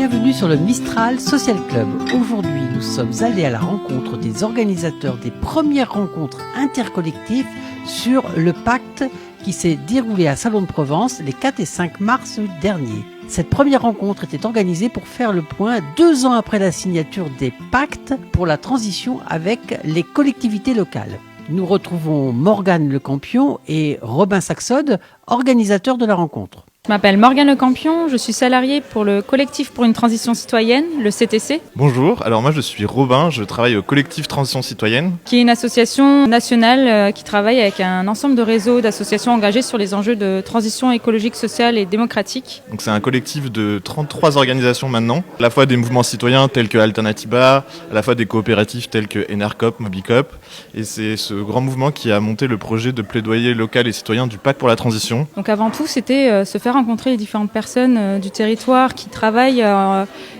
bienvenue sur le Mistral Social Club. Aujourd'hui, nous sommes allés à la rencontre des organisateurs des premières rencontres intercollectives sur le pacte qui s'est déroulé à Salon de Provence les 4 et 5 mars dernier. Cette première rencontre était organisée pour faire le point 2 ans après la signature des pactes pour la transition avec les collectivités locales. Nous retrouvons Morgane Le Campion et Robin Saxode, organisateurs de la rencontre. Je m'appelle Morgane Le Campion, je suis salariée pour le collectif pour une transition citoyenne, le CTC. Bonjour, alors moi je suis Robin, je travaille au collectif Transition Citoyenne. Qui est une association nationale qui travaille avec un ensemble de réseaux d'associations engagées sur les enjeux de transition écologique, sociale et démocratique. Donc c'est un collectif de 33 organisations maintenant, à la fois des mouvements citoyens tels que Alternatiba, à la fois des coopératives telles que Enercop, Mobicop. Et c'est ce grand mouvement qui a monté le projet de plaidoyer local et citoyen du pacte pour la transition. Donc avant tout c'était se faire rencontrer les différentes personnes du territoire qui travaillent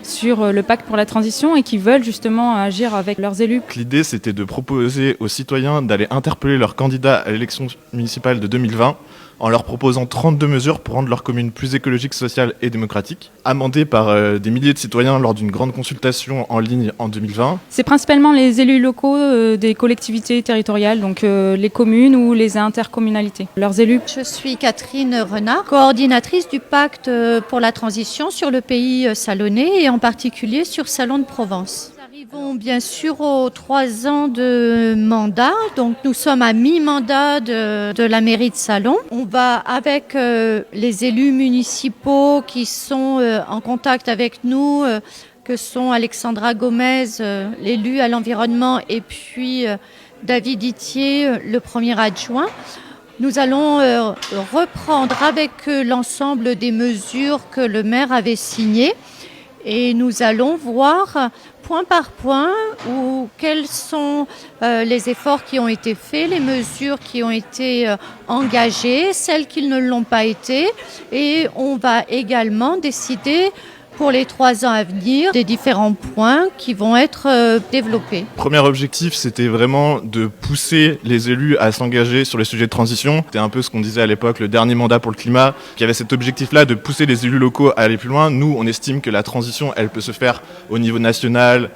sur le pacte pour la transition et qui veulent justement agir avec leurs élus. L'idée, c'était de proposer aux citoyens d'aller interpeller leurs candidats à l'élection municipale de 2020 en leur proposant 32 mesures pour rendre leur commune plus écologique, sociale et démocratique, amendées par des milliers de citoyens lors d'une grande consultation en ligne en 2020. C'est principalement les élus locaux des collectivités territoriales, donc les communes ou les intercommunalités, leurs élus. Je suis Catherine Renard, coordinatrice du pacte pour la transition sur le pays salonnais et en particulier sur Salon de Provence. Nous arrivons bien sûr aux 3 ans de mandat, donc nous sommes à mi-mandat de la mairie de Salon. On va avec les élus municipaux qui sont en contact avec nous, que sont Alexandra Gomez, l'élu à l'environnement, et puis David Itier, le premier adjoint. Nous allons reprendre avec l'ensemble des mesures que le maire avait signées et nous allons voir point par point quels sont les efforts qui ont été faits, les mesures qui ont été engagées, celles qui ne l'ont pas été, et on va également décider pour les 3 ans à venir des différents points qui vont être développés. Premier objectif, c'était vraiment de pousser les élus à s'engager sur les sujets de transition. C'était un peu ce qu'on disait à l'époque, le dernier mandat pour le climat, qui avait cet objectif-là de pousser les élus locaux à aller plus loin. Nous, on estime que la transition, elle peut se faire au niveau national,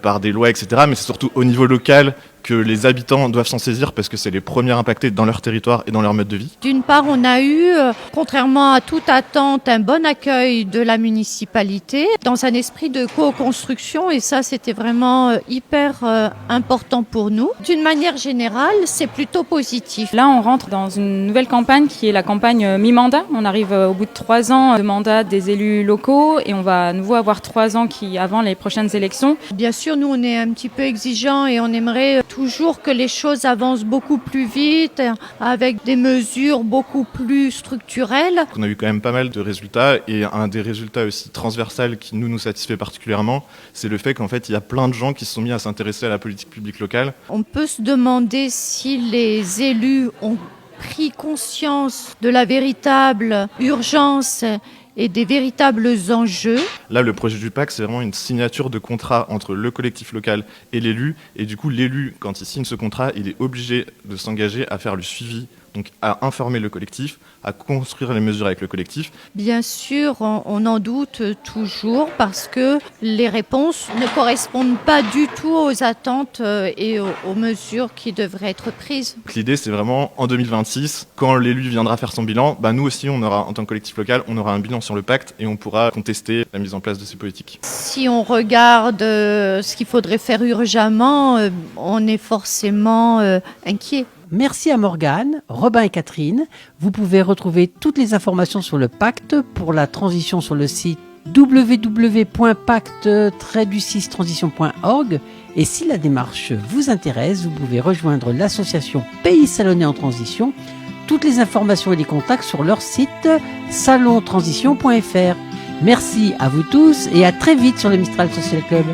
par des lois, etc. Mais c'est surtout au niveau local que les habitants doivent s'en saisir parce que c'est les premiers impactés dans leur territoire et dans leur mode de vie. D'une part, on a eu, contrairement à toute attente, un bon accueil de la municipalité dans un esprit de co-construction et ça, c'était vraiment hyper important pour nous. D'une manière générale, c'est plutôt positif. Là, on rentre dans une nouvelle campagne qui est la campagne mi-mandat. On arrive au bout de 3 ans de mandat des élus locaux et on va à nouveau avoir 3 ans avant les prochaines élections. Bien sûr, nous, on est un petit peu exigeants et on aimerait toujours que les choses avancent beaucoup plus vite, avec des mesures beaucoup plus structurelles. On a eu quand même pas mal de résultats et un des résultats aussi transversal qui nous satisfait particulièrement, c'est le fait qu'en fait il y a plein de gens qui se sont mis à s'intéresser à la politique publique locale. On peut se demander si les élus ont pris conscience de la véritable urgence et des véritables enjeux. Là, le projet du pacte, c'est vraiment une signature de contrat entre le collectif local et l'élu. Et du coup, l'élu, quand il signe ce contrat, il est obligé de s'engager à faire le suivi, donc à informer le collectif, à construire les mesures avec le collectif. Bien sûr, on en doute toujours parce que les réponses ne correspondent pas du tout aux attentes et aux mesures qui devraient être prises. L'idée, c'est vraiment en 2026, quand l'élu viendra faire son bilan, nous aussi, on aura, en tant que collectif local, on aura un bilan sur le pacte et on pourra contester la mise en place de ces politiques. Si on regarde ce qu'il faudrait faire urgemment, on est forcément inquiet. Merci à Morgane, Robin et Catherine. Vous pouvez retrouver toutes les informations sur le pacte pour la transition sur le site www.pacte-transition.org. Et si la démarche vous intéresse, vous pouvez rejoindre l'association Pays Salonnais en Transition. Toutes les informations et les contacts sur leur site salontransition.fr. Merci à vous tous et à très vite sur le Mistral Social Club.